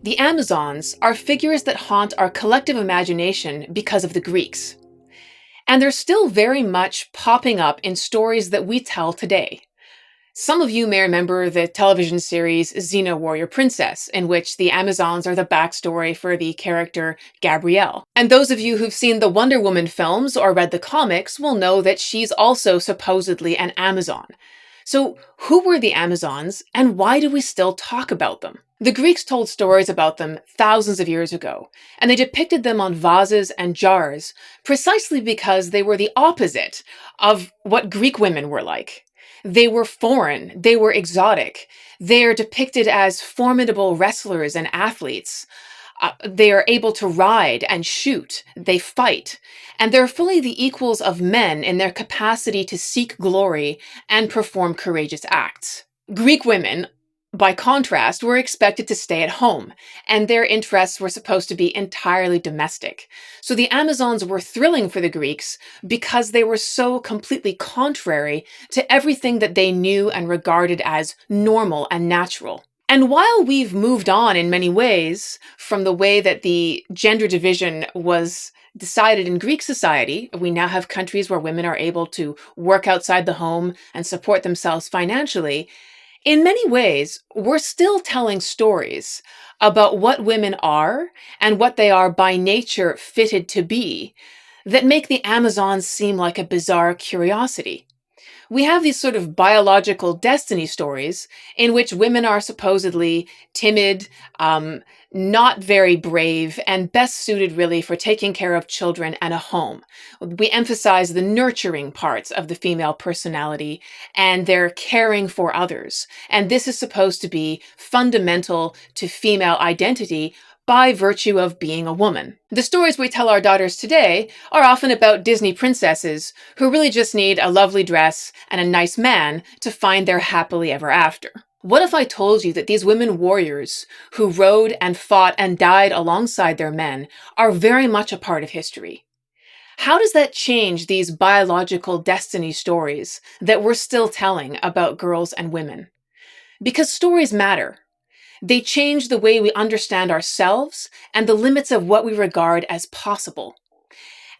The Amazons are figures that haunt our collective imagination because of the Greeks. And they're still very much popping up in stories that we tell today. Some of you may remember the television series Xena Warrior Princess, in which the Amazons are the backstory for the character Gabrielle. And those of you who've seen the Wonder Woman films or read the comics will know that she's also supposedly an Amazon. So who were the Amazons, and why do we still talk about them? The Greeks told stories about them thousands of years ago, and they depicted them on vases and jars precisely because they were the opposite of what Greek women were like. They were foreign, they were exotic, they are depicted as formidable wrestlers and athletes. They are able to ride and shoot, they fight, and they're fully the equals of men in their capacity to seek glory and perform courageous acts. Greek women, by contrast, were expected to stay at home, and their interests were supposed to be entirely domestic. So the Amazons were thrilling for the Greeks because they were so completely contrary to everything that they knew and regarded as normal and natural. And while we've moved on in many ways from the way that the gender division was decided in Greek society, we now have countries where women are able to work outside the home and support themselves financially. In many ways, we're still telling stories about what women are and what they are by nature fitted to be that make the Amazons seem like a bizarre curiosity. We have these sort of biological destiny stories in which women are supposedly timid, not very brave, and best suited really for taking care of children and a home. We emphasize the nurturing parts of the female personality and their caring for others. And this is supposed to be fundamental to female identity by virtue of being a woman. The stories we tell our daughters today are often about Disney princesses who really just need a lovely dress and a nice man to find their happily ever after. What if I told you that these women warriors who rode and fought and died alongside their men are very much a part of history? How does that change these biological destiny stories that we're still telling about girls and women? Because stories matter. They change the way we understand ourselves and the limits of what we regard as possible.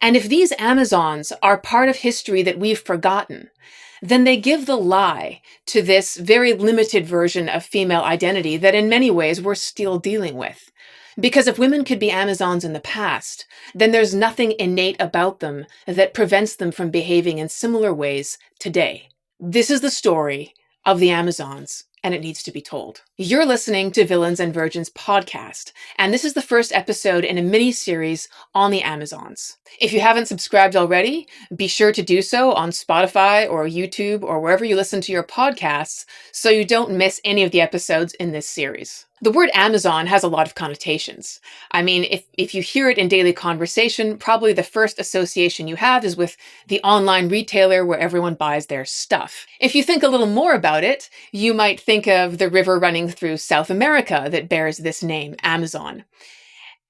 And if these Amazons are part of history that we've forgotten, then they give the lie to this very limited version of female identity that in many ways we're still dealing with. Because if women could be Amazons in the past, then there's nothing innate about them that prevents them from behaving in similar ways today. This is the story of the Amazons, and it needs to be told. You're listening to Villains and Virgins podcast, and this is the first episode in a mini-series on the Amazons. If you haven't subscribed already, be sure to do so on Spotify or YouTube or wherever you listen to your podcasts so you don't miss any of the episodes in this series. The word Amazon has a lot of connotations. I mean, if you hear it in daily conversation, probably the first association you have is with the online retailer where everyone buys their stuff. If you think a little more about it, you might think of the river running through South America that bears this name, Amazon.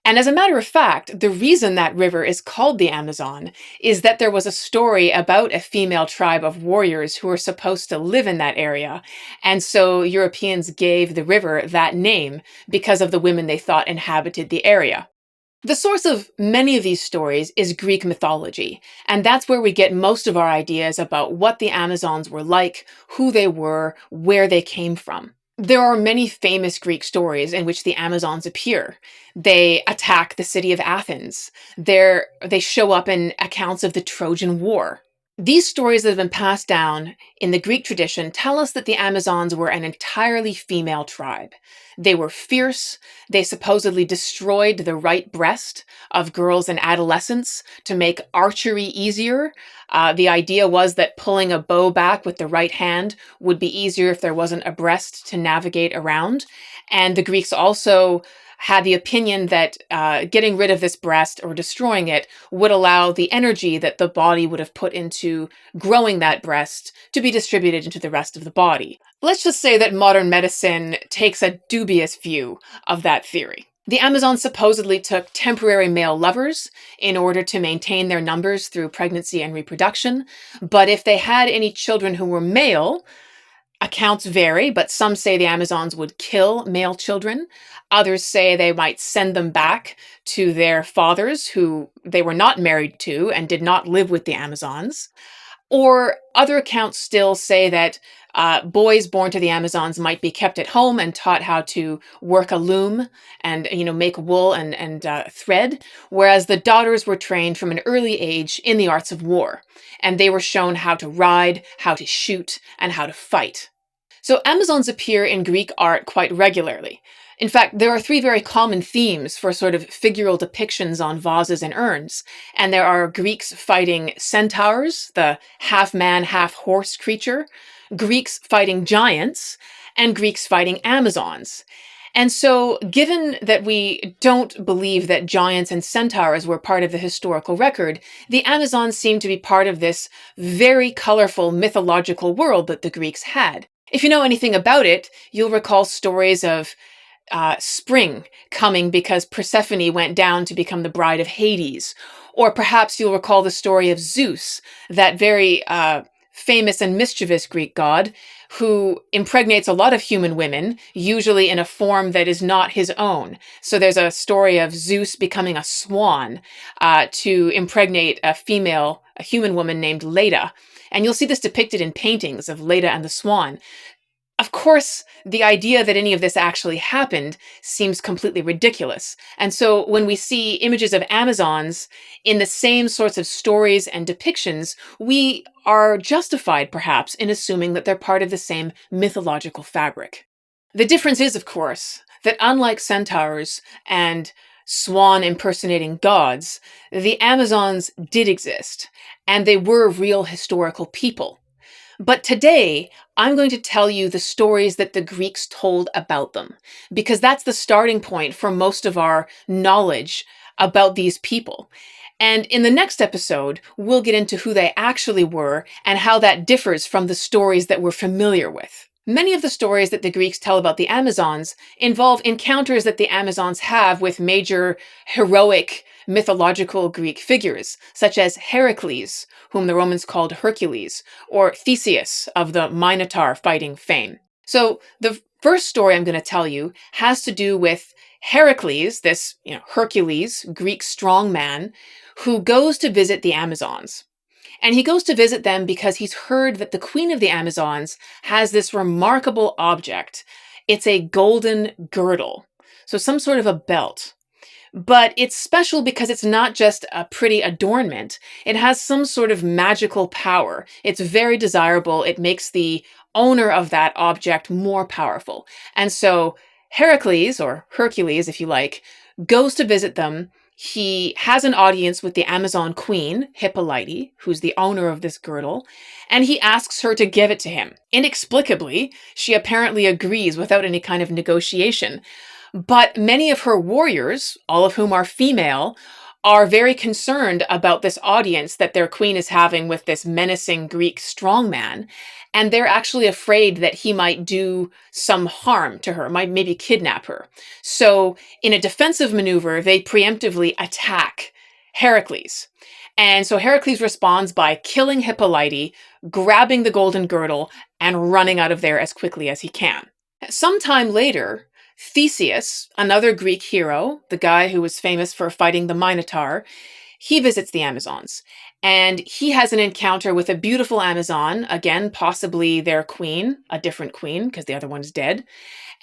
And as a matter of fact, the reason that river is called the Amazon is that there was a story about a female tribe of warriors who were supposed to live in that area. And so Europeans gave the river that name because of the women they thought inhabited the area. The source of many of these stories is Greek mythology, and that's where we get most of our ideas about what the Amazons were like, who they were, where they came from. There are many famous Greek stories in which the Amazons appear. They attack the city of Athens. They show up in accounts of the Trojan War. These stories that have been passed down in the Greek tradition tell us that the Amazons were an entirely female tribe. They were fierce. They supposedly destroyed the right breast of girls and adolescents to make archery easier. The idea was that pulling a bow back with the right hand would be easier if there wasn't a breast to navigate around. And the Greeks also had the opinion that getting rid of this breast or destroying it would allow the energy that the body would have put into growing that breast to be distributed into the rest of the body. Let's just say that modern medicine takes a dubious view of that theory. The Amazons supposedly took temporary male lovers in order to maintain their numbers through pregnancy and reproduction, but if they had any children who were male, Accounts vary, but some say the Amazons would kill male children. Others say they might send them back to their fathers, who they were not married to and did not live with the Amazons. Or other accounts still say that boys born to the Amazons might be kept at home and taught how to work a loom and make wool and thread, whereas the daughters were trained from an early age in the arts of war, and they were shown how to ride, how to shoot, and how to fight. So Amazons appear in Greek art quite regularly. In fact, there are three very common themes for sort of figural depictions on vases and urns. And there are Greeks fighting centaurs, the half-man, half-horse creature, Greeks fighting giants, and Greeks fighting Amazons. And so, given that we don't believe that giants and centaurs were part of the historical record, the Amazons seem to be part of this very colorful mythological world that the Greeks had. If you know anything about it, you'll recall stories of spring coming because Persephone went down to become the bride of Hades. Or perhaps you'll recall the story of Zeus, that very famous and mischievous Greek god who impregnates a lot of human women, usually in a form that is not his own. So there's a story of Zeus becoming a swan to impregnate a human woman named Leda. And you'll see this depicted in paintings of Leda and the swan. Of course, the idea that any of this actually happened seems completely ridiculous. And so when we see images of Amazons in the same sorts of stories and depictions, we are justified, perhaps, in assuming that they're part of the same mythological fabric. The difference is, of course, that unlike centaurs and swan impersonating gods, the Amazons did exist, and they were real historical people. But today, I'm going to tell you the stories that the Greeks told about them, because that's the starting point for most of our knowledge about these people. And in the next episode, we'll get into who they actually were and how that differs from the stories that we're familiar with. Many of the stories that the Greeks tell about the Amazons involve encounters that the Amazons have with major heroic mythological Greek figures, such as Heracles, whom the Romans called Hercules, or Theseus of the Minotaur fighting fame. So the first story I'm going to tell you has to do with Heracles, this Hercules, Greek strong man, who goes to visit the Amazons. And he goes to visit them because he's heard that the queen of the Amazons has this remarkable object. It's a golden girdle, so some sort of a belt. But it's special because it's not just a pretty adornment. It has some sort of magical power. It's very desirable. It makes the owner of that object more powerful. And so Heracles, or Hercules if you like, goes to visit them. He has an audience with the Amazon queen, Hippolyte, who's the owner of this girdle, and he asks her to give it to him. Inexplicably, she apparently agrees without any kind of negotiation. But many of her warriors, all of whom are female, are very concerned about this audience that their queen is having with this menacing Greek strongman. And they're actually afraid that he might do some harm to her, might maybe kidnap her. So in a defensive maneuver, they preemptively attack Heracles. And so Heracles responds by killing Hippolyte, grabbing the golden girdle, and running out of there as quickly as he can. Sometime later, Theseus, another Greek hero, the guy who was famous for fighting the Minotaur, he visits the Amazons. And he has an encounter with a beautiful Amazon, again, possibly their queen, a different queen, because the other one's dead.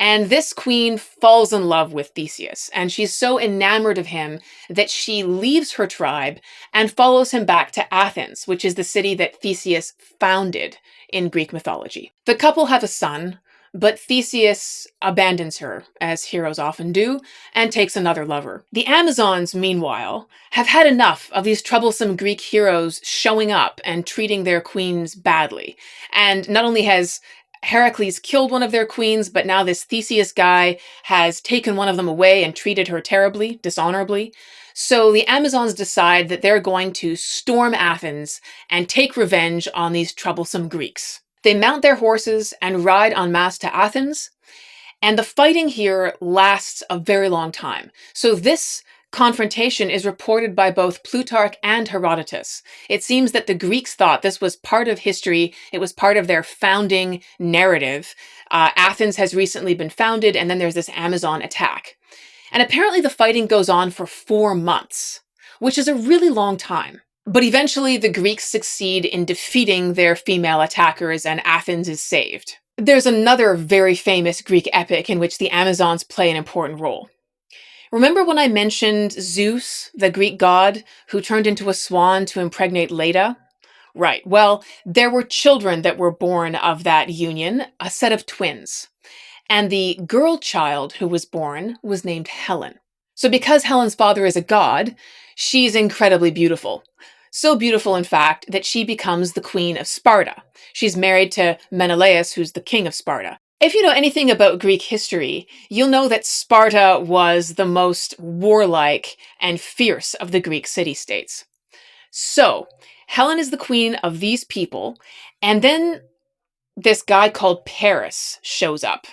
And this queen falls in love with Theseus, and she's so enamored of him that she leaves her tribe and follows him back to Athens, which is the city that Theseus founded in Greek mythology. The couple have a son, but Theseus abandons her, as heroes often do, and takes another lover. The Amazons, meanwhile, have had enough of these troublesome Greek heroes showing up and treating their queens badly. And not only has Heracles killed one of their queens, but now this Theseus guy has taken one of them away and treated her terribly, dishonorably. So the Amazons decide that they're going to storm Athens and take revenge on these troublesome Greeks. They mount their horses and ride en masse to Athens, and the fighting here lasts a very long time. So this confrontation is reported by both Plutarch and Herodotus. It seems that the Greeks thought this was part of history. It was part of their founding narrative. Athens has recently been founded, and then there's this Amazon attack. And apparently the fighting goes on for 4 months, which is a really long time. But eventually the Greeks succeed in defeating their female attackers, and Athens is saved. There's another very famous Greek epic in which the Amazons play an important role. Remember when I mentioned Zeus, the Greek god, who turned into a swan to impregnate Leda? Right, well, there were children that were born of that union, a set of twins. And the girl child who was born was named Helen. So because Helen's father is a god, she's incredibly beautiful. So beautiful, in fact, that she becomes the queen of Sparta. She's married to Menelaus, who's the king of Sparta. If you know anything about Greek history, you'll know that Sparta was the most warlike and fierce of the Greek city-states. So, Helen is the queen of these people, and then this guy called Paris shows up.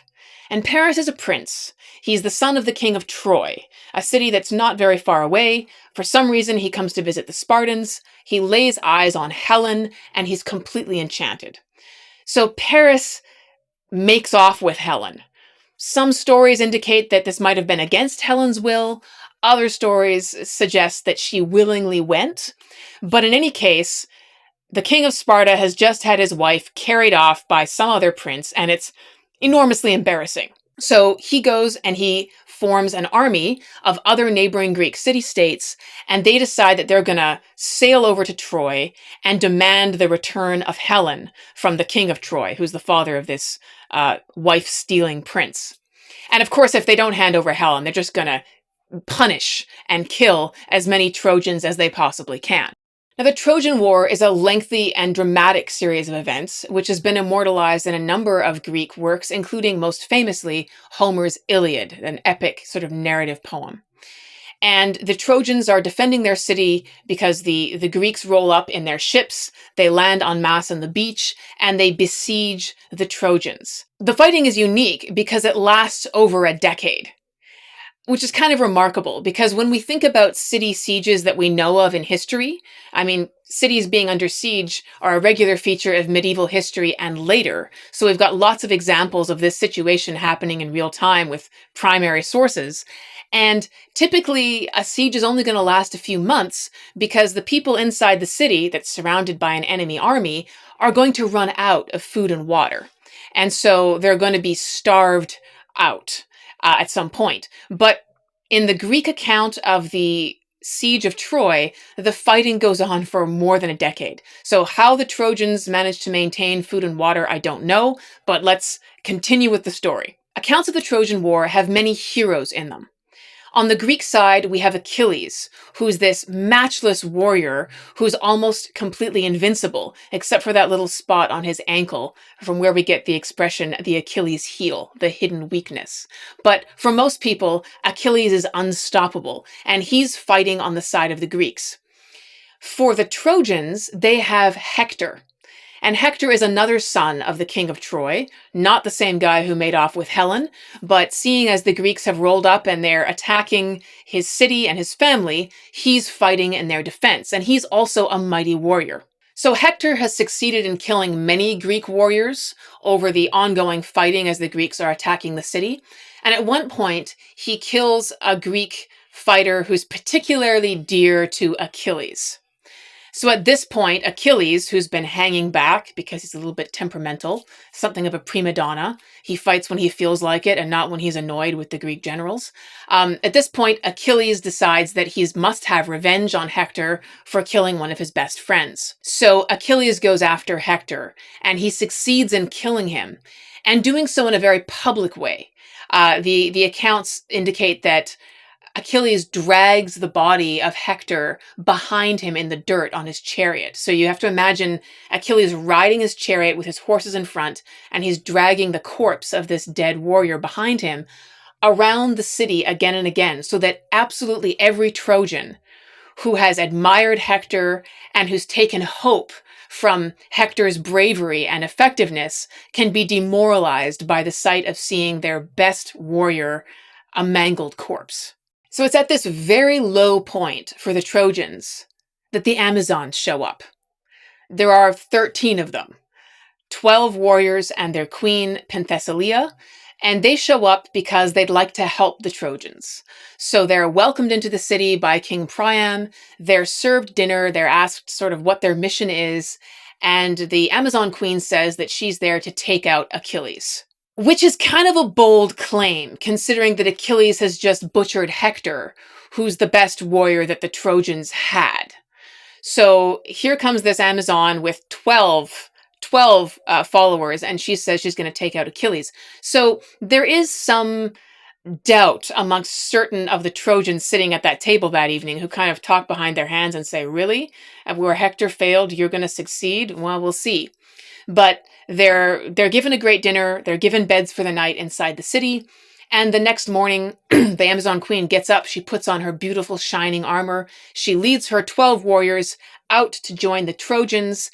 And Paris is a prince. He's the son of the king of Troy, a city that's not very far away. For some reason, he comes to visit the Spartans. He lays eyes on Helen, and he's completely enchanted. So Paris makes off with Helen. Some stories indicate that this might have been against Helen's will. Other stories suggest that she willingly went. But in any case, the king of Sparta has just had his wife carried off by some other prince, and it's enormously embarrassing. So he goes and he forms an army of other neighboring Greek city-states, and they decide that they're going to sail over to Troy and demand the return of Helen from the king of Troy, who's the father of this wife-stealing prince. And of course, if they don't hand over Helen, they're just going to punish and kill as many Trojans as they possibly can. Now, the Trojan War is a lengthy and dramatic series of events, which has been immortalized in a number of Greek works, including most famously Homer's Iliad, an epic sort of narrative poem. And the Trojans are defending their city because the Greeks roll up in their ships, they land en masse on the beach, and they besiege the Trojans. The fighting is unique because it lasts over a decade, which is kind of remarkable because when we think about city sieges that we know of in history, I mean, cities being under siege are a regular feature of medieval history and later. So we've got lots of examples of this situation happening in real time with primary sources. And typically a siege is only going to last a few months because the people inside the city that's surrounded by an enemy army are going to run out of food and water. And so they're going to be starved out at some point. But in the Greek account of the siege of Troy, the fighting goes on for more than a decade. So how the Trojans managed to maintain food and water, I don't know, but let's continue with the story. Accounts of the Trojan War have many heroes in them. On the Greek side, we have Achilles, who's this matchless warrior who's almost completely invincible, except for that little spot on his ankle, from where we get the expression, the Achilles heel, the hidden weakness. But for most people, Achilles is unstoppable, and he's fighting on the side of the Greeks. For the Trojans, they have Hector. And Hector is another son of the king of Troy, not the same guy who made off with Helen, but seeing as the Greeks have rolled up and they're attacking his city and his family, he's fighting in their defense, and he's also a mighty warrior. So Hector has succeeded in killing many Greek warriors over the ongoing fighting as the Greeks are attacking the city, and at one point he kills a Greek fighter who's particularly dear to Achilles. So at this point, Achilles, who's been hanging back because he's a little bit temperamental, something of a prima donna, he fights when he feels like it and not when he's annoyed with the Greek generals. At this point, Achilles decides that he must have revenge on Hector for killing one of his best friends. So Achilles goes after Hector, and he succeeds in killing him, and doing so in a very public way. The accounts indicate that Achilles drags the body of Hector behind him in the dirt on his chariot. So you have to imagine Achilles riding his chariot with his horses in front, and he's dragging the corpse of this dead warrior behind him around the city again and again, so that absolutely every Trojan who has admired Hector and who's taken hope from Hector's bravery and effectiveness can be demoralized by the sight of seeing their best warrior a mangled corpse. So it's at this very low point for the Trojans that the Amazons show up. There are 13 of them, 12 warriors and their queen, Penthesilea, and they show up because they'd like to help the Trojans. So they're welcomed into the city by King Priam, they're served dinner, they're asked sort of what their mission is, and the Amazon queen says that she's there to take out Achilles. Which is kind of a bold claim, considering that Achilles has just butchered Hector, who's the best warrior that the Trojans had. So here comes this Amazon with 12 followers, and she says she's going to take out Achilles. So there is some doubt amongst certain of the Trojans sitting at that table that evening who kind of talk behind their hands and say, really? Where Hector failed, you're going to succeed? Well, we'll see. But they're given a great dinner, they're given beds for the night inside the city, and the next morning, the Amazon queen gets up, she puts on her beautiful shining armor, she leads her 12 warriors out to join the Trojans,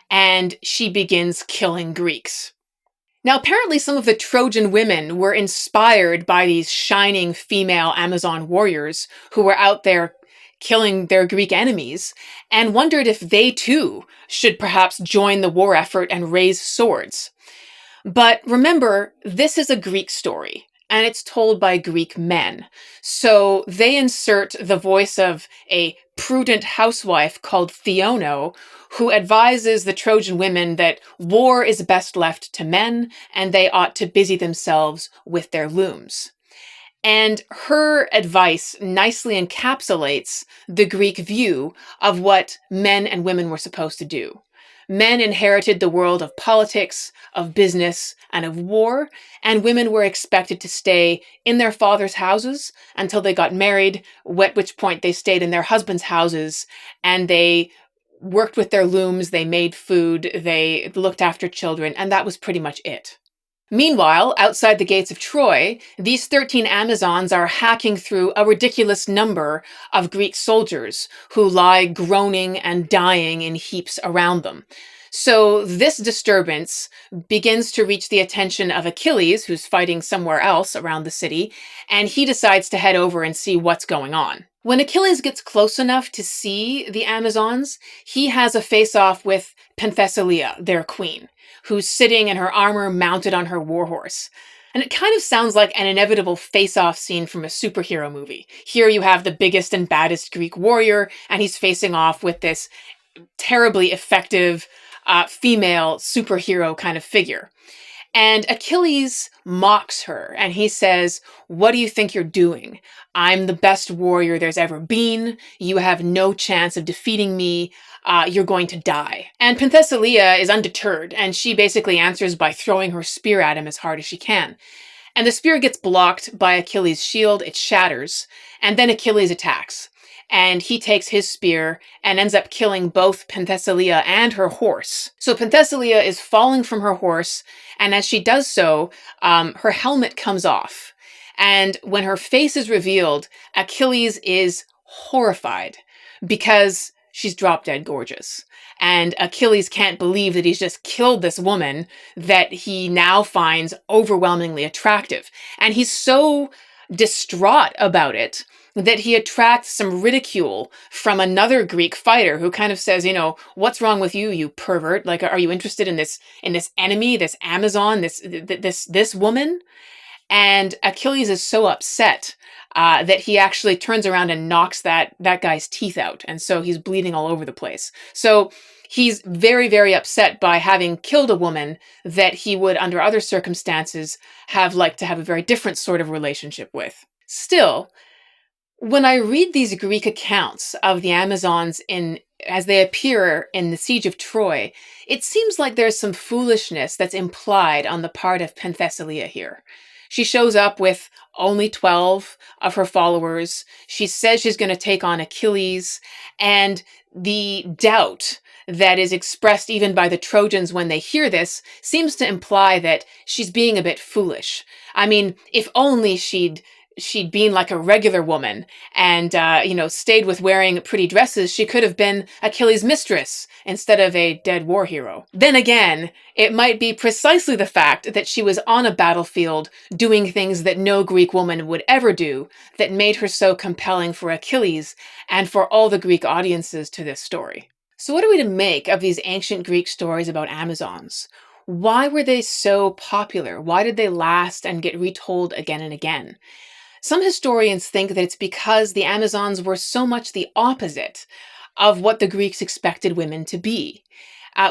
and she begins killing Greeks. Now, apparently some of the Trojan women were inspired by these shining female Amazon warriors who were out there killing their Greek enemies, and wondered if they too should perhaps join the war effort and raise swords. But remember, this is a Greek story, and it's told by Greek men. So they insert the voice of a prudent housewife called Theono, who advises the Trojan women that war is best left to men, and they ought to busy themselves with their looms. And her advice nicely encapsulates the Greek view of what men and women were supposed to do. Men inherited the world of politics, of business, and of war, and women were expected to stay in their father's houses until they got married, at which point they stayed in their husbands' houses, and they worked with their looms, they made food, they looked after children, and that was pretty much it. Meanwhile, outside the gates of Troy, these 13 Amazons are hacking through a ridiculous number of Greek soldiers who lie groaning and dying in heaps around them. So this disturbance begins to reach the attention of Achilles, who's fighting somewhere else around the city, and he decides to head over and see what's going on. When Achilles gets close enough to see the Amazons, he has a face-off with Penthesilea, their queen, who's sitting in her armor mounted on her warhorse. And it kind of sounds like an inevitable face-off scene from a superhero movie. Here you have the biggest and baddest Greek warrior, and he's facing off with this terribly effective female superhero kind of figure. And Achilles mocks her, and he says, "What do you think you're doing? I'm the best warrior there's ever been. You have no chance of defeating me. You're going to die." And Penthesilea is undeterred, and she basically answers by throwing her spear at him as hard as she can. And the spear gets blocked by Achilles' shield, it shatters, and then Achilles attacks. And he takes his spear and ends up killing both Penthesilea and her horse. So Penthesilea is falling from her horse, and as she does so, her helmet comes off. And when her face is revealed, Achilles is horrified because she's drop dead gorgeous. And Achilles can't believe that he's just killed this woman that he now finds overwhelmingly attractive. And he's so distraught about it that he attracts some ridicule from another Greek fighter who kind of says, "What's wrong with you, you pervert? Like, are you interested in this enemy, this Amazon, this woman?" And Achilles is so upset that he actually turns around and knocks that guy's teeth out. And so he's bleeding all over the place. So he's very, very upset by having killed a woman that he would, under other circumstances, have liked to have a very different sort of relationship with. Still, when I read these Greek accounts of the Amazons as they appear in the Siege of Troy, it seems like there's some foolishness that's implied on the part of Penthesilea here. She shows up with only 12 of her followers. She says she's going to take on Achilles, and the doubt that is expressed even by the Trojans when they hear this seems to imply that she's being a bit foolish. I mean, if only she'd she'd been like a regular woman and, stayed with wearing pretty dresses, she could have been Achilles' mistress instead of a dead war hero. Then again, it might be precisely the fact that she was on a battlefield doing things that no Greek woman would ever do that made her so compelling for Achilles and for all the Greek audiences to this story. So what are we to make of these ancient Greek stories about Amazons? Why were they so popular? Why did they last and get retold again and again? Some historians think that it's because the Amazons were so much the opposite of what the Greeks expected women to be.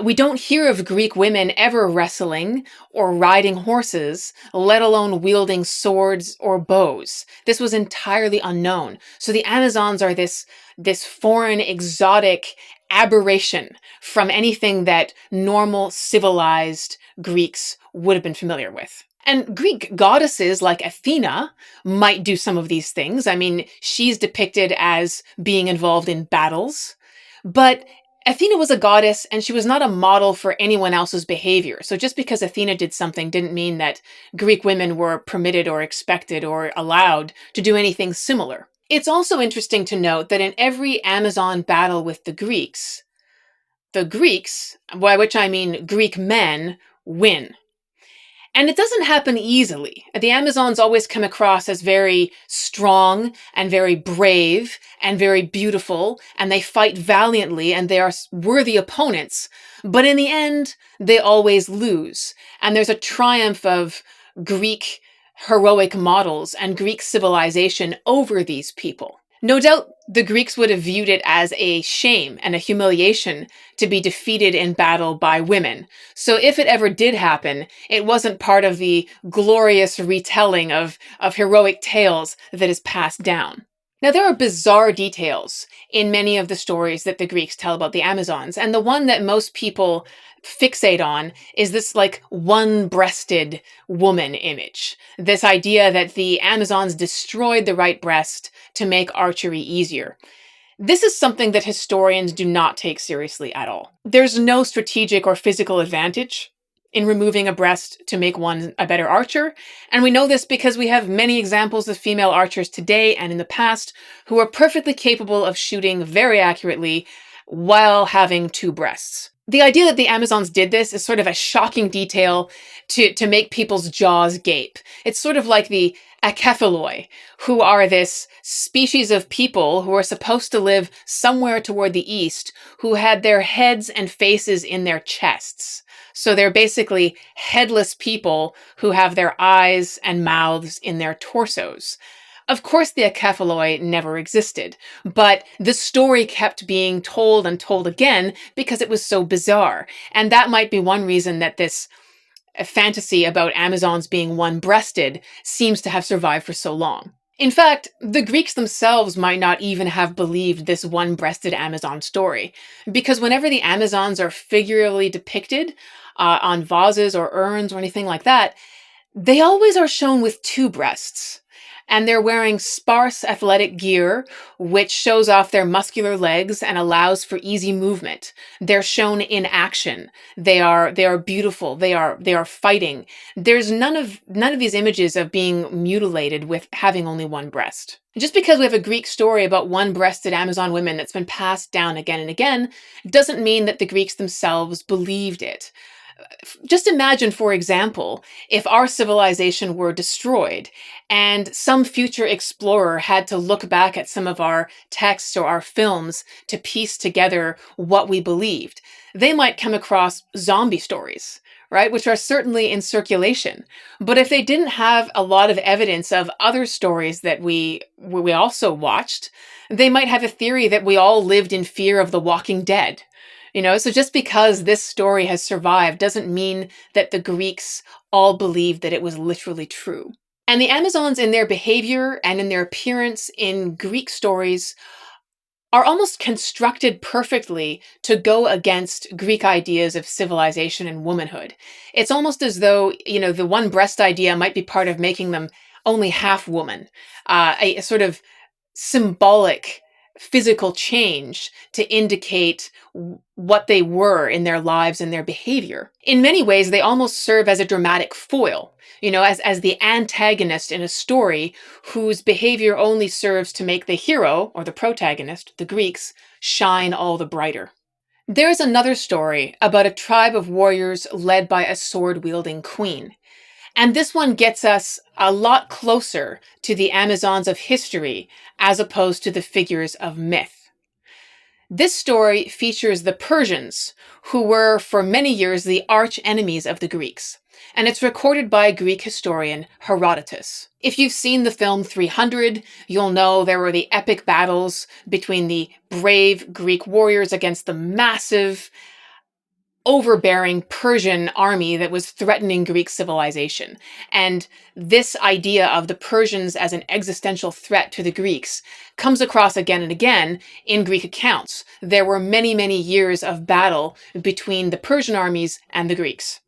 We don't hear of Greek women ever wrestling or riding horses, let alone wielding swords or bows. This was entirely unknown. So the Amazons are this foreign, exotic aberration from anything that normal, civilized Greeks would have been familiar with. And Greek goddesses like Athena might do some of these things. I mean, she's depicted as being involved in battles, but Athena was a goddess and she was not a model for anyone else's behavior. So just because Athena did something didn't mean that Greek women were permitted or expected or allowed to do anything similar. It's also interesting to note that in every Amazon battle with the Greeks, by which I mean Greek men, win. And it doesn't happen easily. The Amazons always come across as very strong and very brave and very beautiful, and they fight valiantly and they are worthy opponents. But in the end, they always lose. And there's a triumph of Greek heroic models and Greek civilization over these people. No doubt the Greeks would have viewed it as a shame and a humiliation to be defeated in battle by women. So if it ever did happen, it wasn't part of the glorious retelling of heroic tales that is passed down. Now, there are bizarre details in many of the stories that the Greeks tell about the Amazons, and the one that most people fixate on is this like one-breasted woman image. This idea that the Amazons destroyed the right breast to make archery easier. This is something that historians do not take seriously at all. There's no strategic or physical advantage in removing a breast to make one a better archer. And we know this because we have many examples of female archers today and in the past who are perfectly capable of shooting very accurately while having two breasts. The idea that the Amazons did this is sort of a shocking detail to make people's jaws gape. It's sort of like the Achilles, who are this species of people who are supposed to live somewhere toward the east, who had their heads and faces in their chests. So they're basically headless people who have their eyes and mouths in their torsos. Of course, the Achilles never existed, but the story kept being told and told again because it was so bizarre. And that might be one reason that this fantasy about Amazons being one-breasted seems to have survived for so long. In fact, the Greeks themselves might not even have believed this one-breasted Amazon story, because whenever the Amazons are figuratively depicted on vases or urns or anything like that, they always are shown with two breasts. And they're wearing sparse athletic gear, which shows off their muscular legs and allows for easy movement. They're shown in action. They are beautiful. They are fighting. There's none of these images of being mutilated with having only one breast. Just because we have a Greek story about one-breasted Amazon women that's been passed down again and again, doesn't mean that the Greeks themselves believed it. Just imagine, for example, if our civilization were destroyed and some future explorer had to look back at some of our texts or our films to piece together what we believed. They might come across zombie stories, right, which are certainly in circulation. But if they didn't have a lot of evidence of other stories that we also watched, they might have a theory that we all lived in fear of the Walking Dead. So just because this story has survived doesn't mean that the Greeks all believed that it was literally true. And the Amazons in their behavior and in their appearance in Greek stories are almost constructed perfectly to go against Greek ideas of civilization and womanhood. It's almost as though, the one breast idea might be part of making them only half woman, a sort of symbolic physical change to indicate what they were in their lives and their behavior. In many ways, they almost serve as a dramatic foil, as the antagonist in a story whose behavior only serves to make the hero, or the protagonist, the Greeks, shine all the brighter. There's another story about a tribe of warriors led by a sword-wielding queen. And this one gets us a lot closer to the Amazons of history as opposed to the figures of myth. This story features the Persians, who were for many years the arch enemies of the Greeks. And it's recorded by Greek historian Herodotus. If you've seen the film 300, you'll know there were the epic battles between the brave Greek warriors against the massive, overbearing Persian army that was threatening Greek civilization. And this idea of the Persians as an existential threat to the Greeks comes across again and again in Greek accounts. There were many, many years of battle between the Persian armies and the Greeks.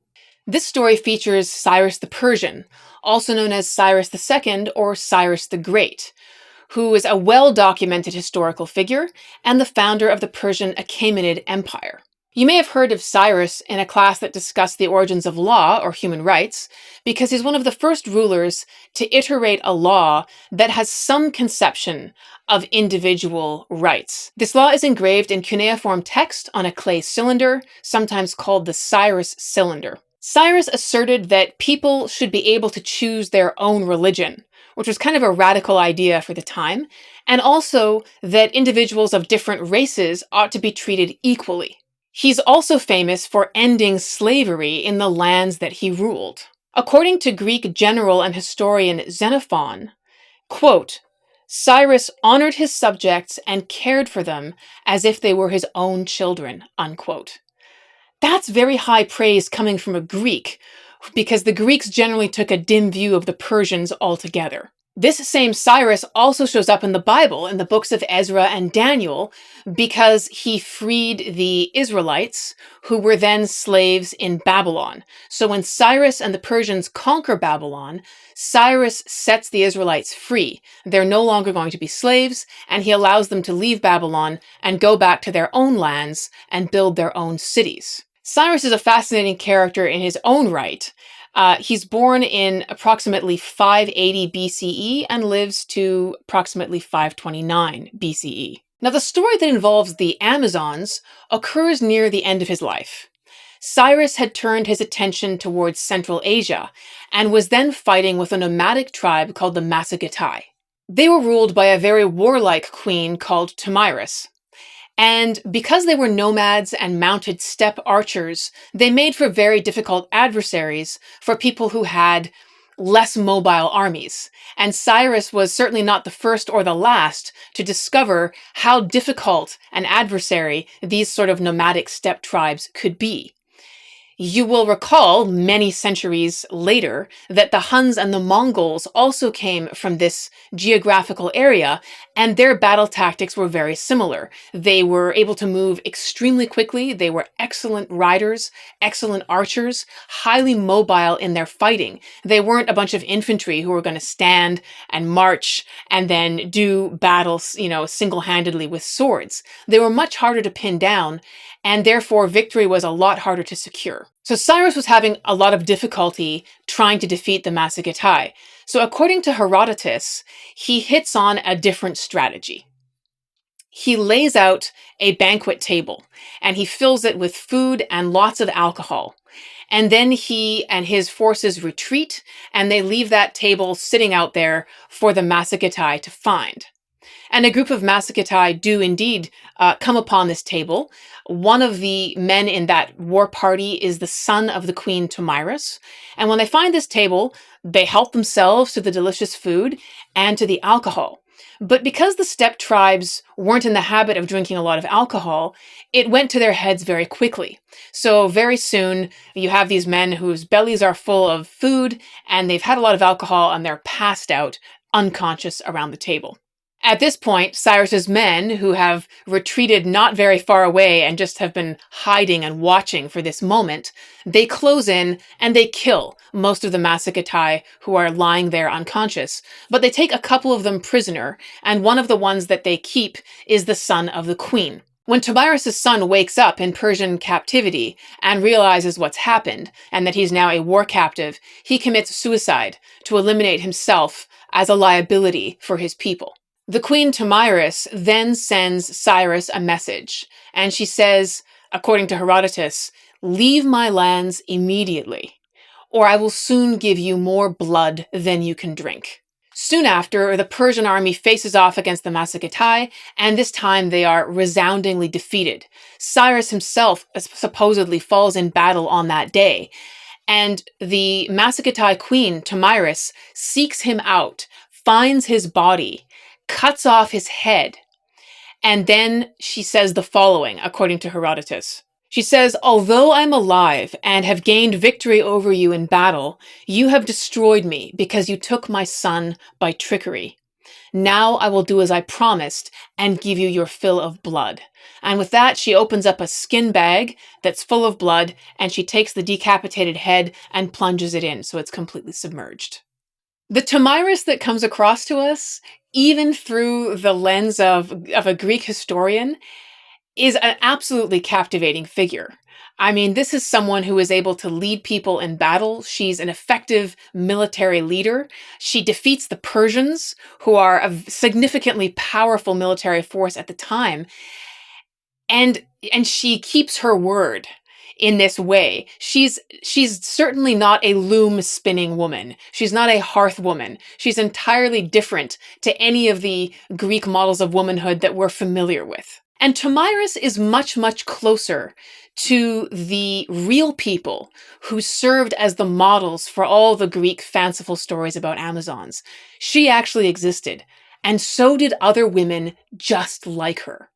This story features Cyrus the Persian, also known as Cyrus II or Cyrus the Great, who is a well-documented historical figure and the founder of the Persian Achaemenid Empire. You may have heard of Cyrus in a class that discussed the origins of law or human rights, because he's one of the first rulers to iterate a law that has some conception of individual rights. This law is engraved in cuneiform text on a clay cylinder, sometimes called the Cyrus cylinder. Cyrus asserted that people should be able to choose their own religion, which was kind of a radical idea for the time, and also that individuals of different races ought to be treated equally. He's also famous for ending slavery in the lands that he ruled. According to Greek general and historian Xenophon, quote, Cyrus honored his subjects and cared for them as if they were his own children, unquote. That's very high praise coming from a Greek, because the Greeks generally took a dim view of the Persians altogether. This same Cyrus also shows up in the Bible, in the books of Ezra and Daniel, because he freed the Israelites, who were then slaves in Babylon. So when Cyrus and the Persians conquer Babylon, Cyrus sets the Israelites free. They're no longer going to be slaves, and he allows them to leave Babylon and go back to their own lands and build their own cities. Cyrus is a fascinating character in his own right. He's born in approximately 580 BCE and lives to approximately 529 BCE. Now, the story that involves the Amazons occurs near the end of his life. Cyrus had turned his attention towards Central Asia and was then fighting with a nomadic tribe called the Massagetae. They were ruled by a very warlike queen called Tomyris. And because they were nomads and mounted steppe archers, they made for very difficult adversaries for people who had less mobile armies. And Cyrus was certainly not the first or the last to discover how difficult an adversary these sort of nomadic steppe tribes could be. You will recall many centuries later that the Huns and the Mongols also came from this geographical area, and their battle tactics were very similar. They were able to move extremely quickly. They were excellent riders, excellent archers, highly mobile in their fighting. They weren't a bunch of infantry who were going to stand and march and then do battles, single-handedly with swords. They were much harder to pin down, and therefore victory was a lot harder to secure. So Cyrus was having a lot of difficulty trying to defeat the Massagetae. So according to Herodotus, he hits on a different strategy. He lays out a banquet table, and he fills it with food and lots of alcohol. And then he and his forces retreat, and they leave that table sitting out there for the Massagetae to find. And a group of Massagetae do indeed come upon this table. One of the men in that war party is the son of the queen Tomyris. And when they find this table, they help themselves to the delicious food and to the alcohol. But because the steppe tribes weren't in the habit of drinking a lot of alcohol, it went to their heads very quickly. So very soon, you have these men whose bellies are full of food, and they've had a lot of alcohol, and they're passed out, unconscious around the table. At this point, Cyrus's men, who have retreated not very far away and just have been hiding and watching for this moment, they close in and they kill most of the Massagetae who are lying there unconscious. But they take a couple of them prisoner, and one of the ones that they keep is the son of the queen. When Tomyris' son wakes up in Persian captivity and realizes what's happened and that he's now a war captive, he commits suicide to eliminate himself as a liability for his people. The queen Tomyris then sends Cyrus a message, and she says, according to Herodotus, "Leave my lands immediately, or I will soon give you more blood than you can drink." Soon after, the Persian army faces off against the Massagetae, and this time they are resoundingly defeated. Cyrus himself supposedly falls in battle on that day, and the Massagetae queen, Tomyris, seeks him out, finds his body, cuts off his head, and then she says the following, according to Herodotus. She says, "Although I'm alive and have gained victory over you in battle, you have destroyed me because you took my son by trickery. Now I will do as I promised and give you your fill of blood." And with that, she opens up a skin bag that's full of blood, and she takes the decapitated head and plunges it in so it's completely submerged. The Tomyris that comes across to us, even through the lens of a Greek historian, is an absolutely captivating figure. I mean, this is someone who is able to lead people in battle. She's an effective military leader. She defeats the Persians, who are a significantly powerful military force at the time. And she keeps her word in this way. She's certainly not a loom spinning woman. She's not a hearth woman. She's entirely different to any of the Greek models of womanhood that we're familiar with. And Tomyris is much, much closer to the real people who served as the models for all the Greek fanciful stories about Amazons. She actually existed, and so did other women just like her.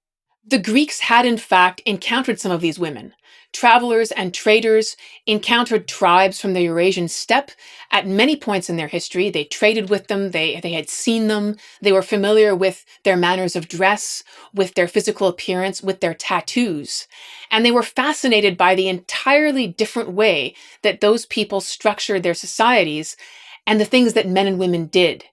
The Greeks had in fact encountered some of these women. Travelers and traders encountered tribes from the Eurasian steppe at many points in their history. They traded with them, they had seen them, they were familiar with their manners of dress, with their physical appearance, with their tattoos. And they were fascinated by the entirely different way that those people structured their societies and the things that men and women did.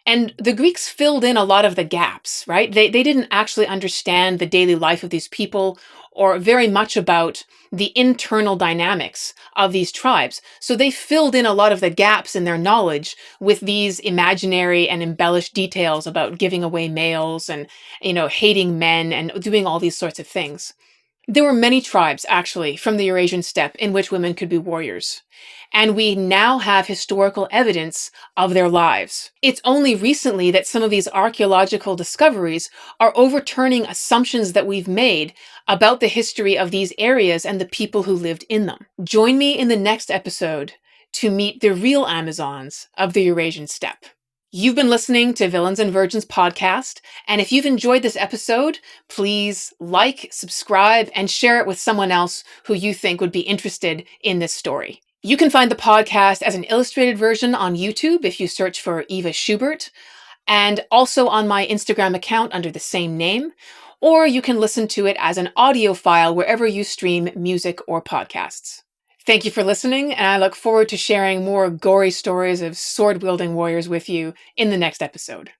And the Greeks filled in a lot of the gaps, right? They didn't actually understand the daily life of these people or very much about the internal dynamics of these tribes. So they filled in a lot of the gaps in their knowledge with these imaginary and embellished details about giving away males and, hating men and doing all these sorts of things. There were many tribes, actually, from the Eurasian steppe in which women could be warriors. And we now have historical evidence of their lives. It's only recently that some of these archaeological discoveries are overturning assumptions that we've made about the history of these areas and the people who lived in them. Join me in the next episode to meet the real Amazons of the Eurasian steppe. You've been listening to Villains and Virgins podcast, and if you've enjoyed this episode, please like, subscribe, and share it with someone else who you think would be interested in this story. You can find the podcast as an illustrated version on YouTube if you search for Eva Schubert, and also on my Instagram account under the same name, or you can listen to it as an audio file wherever you stream music or podcasts. Thank you for listening, and I look forward to sharing more gory stories of sword-wielding warriors with you in the next episode.